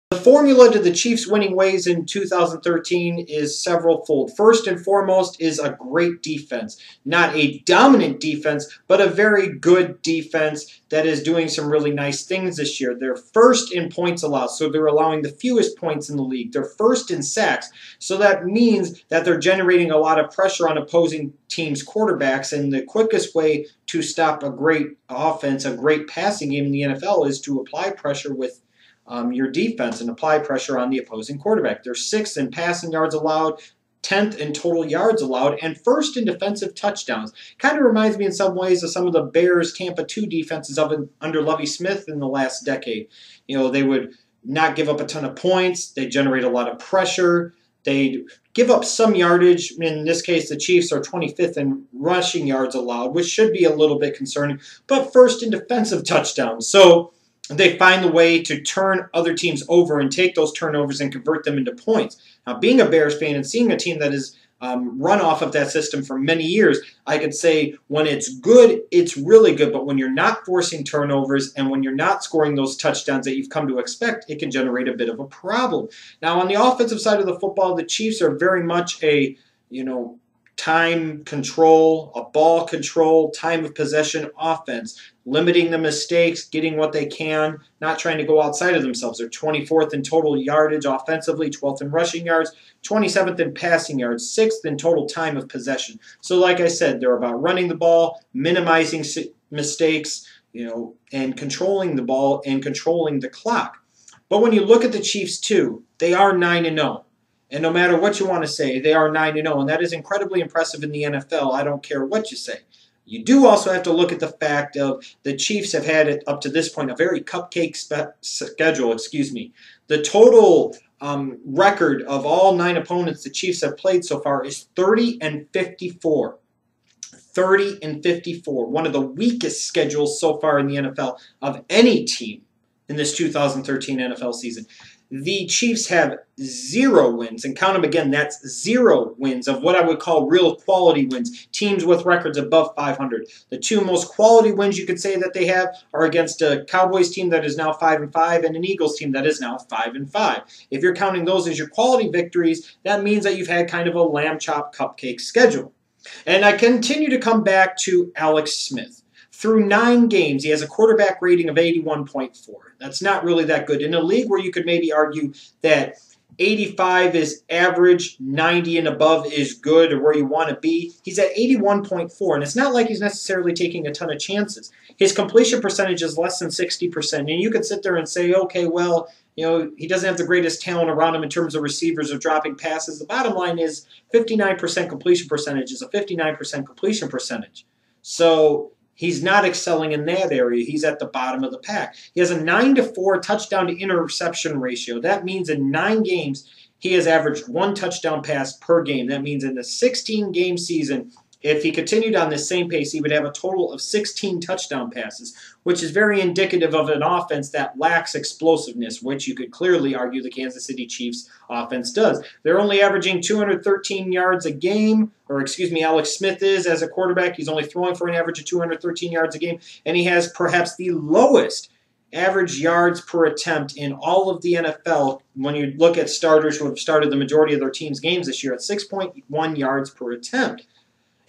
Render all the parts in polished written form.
The formula to the Chiefs winning ways in 2013 is several-fold. First and foremost is a great defense. Not a dominant defense, but a very good defense that is doing some really nice things this year. They're first in points allowed, so they're allowing the fewest points in the league. They're first in sacks, so that means that they're generating a lot of pressure on opposing teams' quarterbacks, and the quickest way to stop a great offense, a great passing game in the NFL is to apply pressure with your defense and apply pressure on the opposing quarterback. They're 6th in passing yards allowed, 10th in total yards allowed, and 1st in defensive touchdowns. Kind of reminds me in some ways of some of the Bears Tampa 2 defenses under Lovie Smith in the last decade. You know, they would not give up a ton of points. They generate a lot of pressure. They give up some yardage. In this case, the Chiefs are 25th in rushing yards allowed, which should be a little bit concerning, but 1st in defensive touchdowns. So they find the way to turn other teams over and take those turnovers and convert them into points. Now, being a Bears fan and seeing a team that has run off of that system for many years, I could say when it's good, it's really good. But when you're not forcing turnovers and when you're not scoring those touchdowns that you've come to expect, it can generate a bit of a problem. Now, on the offensive side of the football, the Chiefs are very much a, time control, a ball control, time of possession offense, limiting the mistakes, getting what they can, not trying to go outside of themselves. They're 24th in total yardage offensively, 12th in rushing yards, 27th in passing yards, 6th in total time of possession. So like I said, they're about running the ball, minimizing mistakes, and controlling the ball and controlling the clock. But when you look at the Chiefs too, they are 9-0. And no matter what you want to say, they are 9-0, and that is incredibly impressive in the NFL. I don't care what you say. You do also have to look at the fact of the Chiefs have had it up to this point a very cupcake schedule. The total record of all 9 opponents the Chiefs have played so far is 30-54. 30-54. One of the weakest schedules so far in the NFL of any team in this 2013 NFL season. The Chiefs have 0 wins, and count them again, that's 0 wins of what I would call real quality wins, teams with records above 500. The 2 most quality wins you could say that they have are against a Cowboys team that is now 5-5 and an Eagles team that is now 5-5. If you're counting those as your quality victories, that means that you've had kind of a lamb chop cupcake schedule. And I continue to come back to Alex Smith. Through 9 games, he has a quarterback rating of 81.4. That's not really that good. In a league where you could maybe argue that 85 is average, 90 and above is good or where you want to be, he's at 81.4. And it's not like he's necessarily taking a ton of chances. His completion percentage is less than 60%. And you could sit there and say, okay, well, he doesn't have the greatest talent around him in terms of receivers or dropping passes. The bottom line is 59% completion percentage is a 59% completion percentage. So he's not excelling in that area. He's at the bottom of the pack. He has a 9-4 touchdown to interception ratio. That means in 9 games, he has averaged 1 touchdown pass per game. That means in the 16-game season, if he continued on this same pace, he would have a total of 16 touchdown passes, which is very indicative of an offense that lacks explosiveness, which you could clearly argue the Kansas City Chiefs offense does. They're only averaging 213 yards a game, Alex Smith is as a quarterback. He's only throwing for an average of 213 yards a game, and he has perhaps the lowest average yards per attempt in all of the NFL when you look at starters who have started the majority of their team's games this year at 6.1 yards per attempt.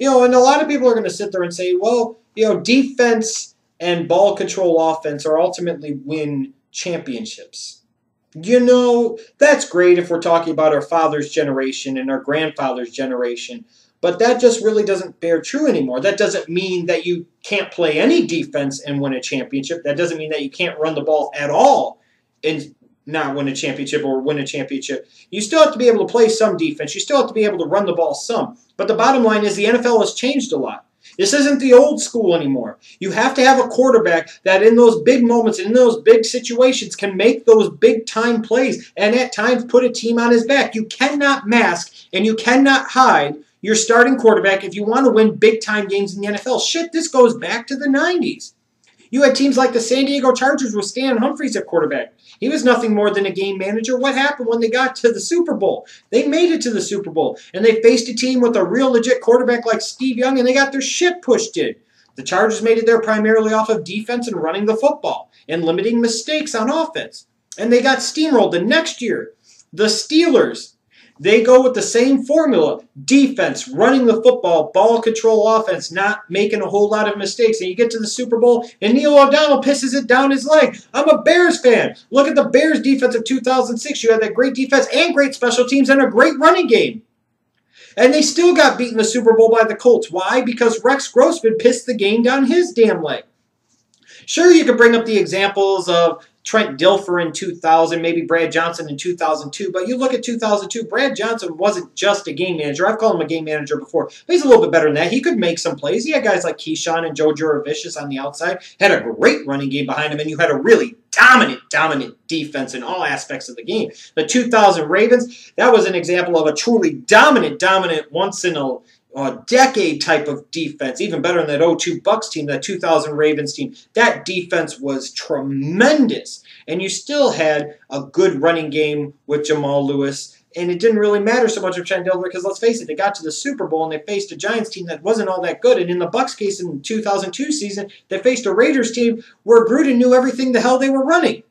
And a lot of people are going to sit there and say, well, defense and ball control offense are ultimately win championships. That's great if we're talking about our father's generation and our grandfather's generation, but that just really doesn't bear true anymore. That doesn't mean that you can't play any defense and win a championship. That doesn't mean that you can't run the ball at all and not win a championship or win a championship. You still have to be able to play some defense. You still have to be able to run the ball some. But the bottom line is the NFL has changed a lot. This isn't the old school anymore. You have to have a quarterback that in those big moments, in those big situations, can make those big-time plays and at times put a team on his back. You cannot mask and you cannot hide your starting quarterback if you want to win big-time games in the NFL. Shit, this goes back to the 90s. You had teams like the San Diego Chargers with Stan Humphries at quarterback. He was nothing more than a game manager. What happened when they got to the Super Bowl? They made it to the Super Bowl, and they faced a team with a real legit quarterback like Steve Young, and they got their shit pushed in. The Chargers made it there primarily off of defense and running the football and limiting mistakes on offense. and they got steamrolled. The next year, the Steelers, they go with the same formula. Defense, running the football, ball control offense, not making a whole lot of mistakes. And you get to the Super Bowl, and Neil O'Donnell pisses it down his leg. I'm a Bears fan. Look at the Bears defense of 2006. You had that great defense and great special teams and a great running game. And they still got beaten in the Super Bowl by the Colts. Why? Because Rex Grossman pissed the game down his damn leg. Sure, you could bring up the examples of Trent Dilfer in 2000, maybe Brad Johnson in 2002, but you look at 2002, Brad Johnson wasn't just a game manager. I've called him a game manager before, but he's a little bit better than that. He could make some plays. He had guys like Keyshawn and Joe Juravicius on the outside, had a great running game behind him, and you had a really dominant defense in all aspects of the game. The 2000 Ravens, that was an example of a truly dominant, once in a decade type of defense, even better than that 02 Bucks team, that 2000 Ravens team. That defense was tremendous, and you still had a good running game with Jamal Lewis, and it didn't really matter so much of Trent Dilfer because, let's face it, they got to the Super Bowl and they faced a Giants team that wasn't all that good, and in the Bucks case in the 2002 season, they faced a Raiders team where Gruden knew everything the hell they were running.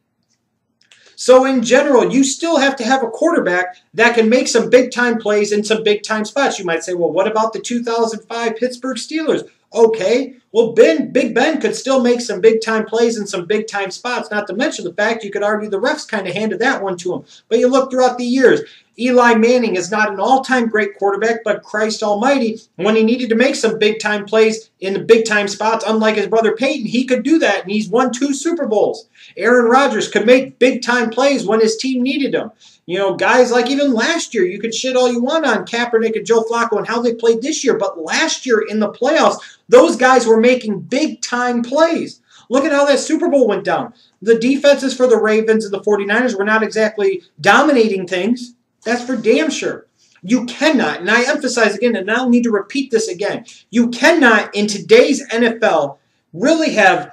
So in general, you still have to have a quarterback that can make some big-time plays in some big-time spots. You might say, well, what about the 2005 Pittsburgh Steelers? Okay, well, Big Ben could still make some big-time plays in some big-time spots, not to mention the fact you could argue the refs kind of handed that one to him. But you look throughout the years, Eli Manning is not an all-time great quarterback, but Christ almighty, when he needed to make some big-time plays in the big-time spots, unlike his brother Peyton, he could do that, and he's won 2 Super Bowls. Aaron Rodgers could make big-time plays when his team needed them. You know, guys like even last year, you could shit all you want on Kaepernick and Joe Flacco and how they played this year, but last year in the playoffs, those guys were making big-time plays. Look at how that Super Bowl went down. The defenses for the Ravens and the 49ers were not exactly dominating things. That's for damn sure. You cannot, and I emphasize again, and I'll need to repeat this again, you cannot in today's NFL really have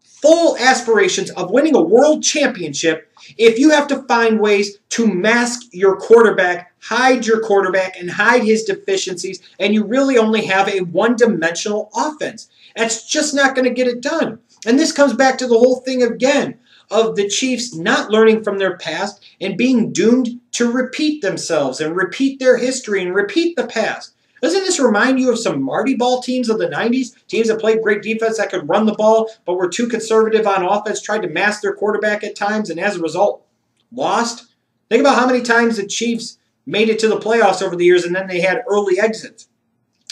full aspirations of winning a world championship if you have to find ways to mask your quarterback, hide your quarterback, and hide his deficiencies, and you really only have a one-dimensional offense. That's just not going to get it done. And this comes back to the whole thing again of the Chiefs not learning from their past and being doomed to repeat themselves and repeat their history and repeat the past. Doesn't this remind you of some Marty Ball teams of the 90s? Teams that played great defense that could run the ball but were too conservative on offense, tried to mask their quarterback at times, and as a result, lost? Think about how many times the Chiefs made it to the playoffs over the years and then they had early exits.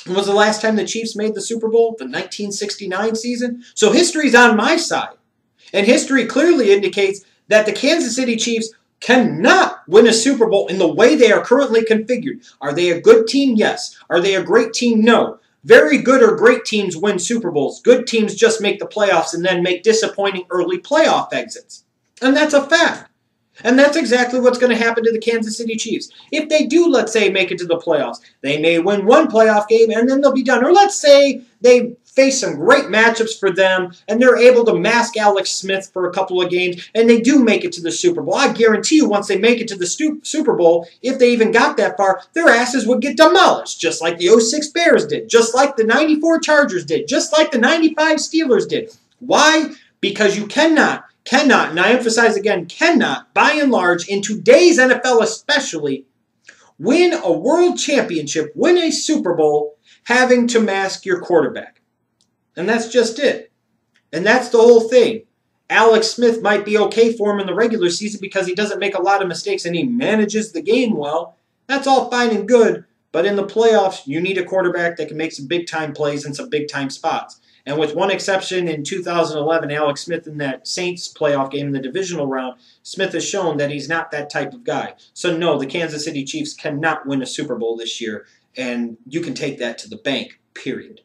When was the last time the Chiefs made the Super Bowl? The 1969 season? So history's on my side. And history clearly indicates that the Kansas City Chiefs cannot win a Super Bowl in the way they are currently configured. Are they a good team? Yes. Are they a great team? No. Very good or great teams win Super Bowls. Good teams just make the playoffs and then make disappointing early playoff exits. And that's a fact. And that's exactly what's going to happen to the Kansas City Chiefs. If they do, let's say, make it to the playoffs, they may win one playoff game and then they'll be done. Or let's say they face some great matchups for them and they're able to mask Alex Smith for a couple of games and they do make it to the Super Bowl. I guarantee you once they make it to the Super Bowl, if they even got that far, their asses would get demolished, just like the 06 Bears did, just like the 94 Chargers did, just like the 95 Steelers did. Why? Because you cannot, and I emphasize again, cannot, by and large, in today's NFL especially, win a world championship, win a Super Bowl, having to mask your quarterback. And that's just it. And that's the whole thing. Alex Smith might be okay for him in the regular season because he doesn't make a lot of mistakes and he manages the game well. That's all fine and good. But in the playoffs, you need a quarterback that can make some big-time plays in some big-time spots. And with one exception, in 2011, Alex Smith in that Saints playoff game in the divisional round, Smith has shown that he's not that type of guy. So no, the Kansas City Chiefs cannot win a Super Bowl this year, and you can take that to the bank, period.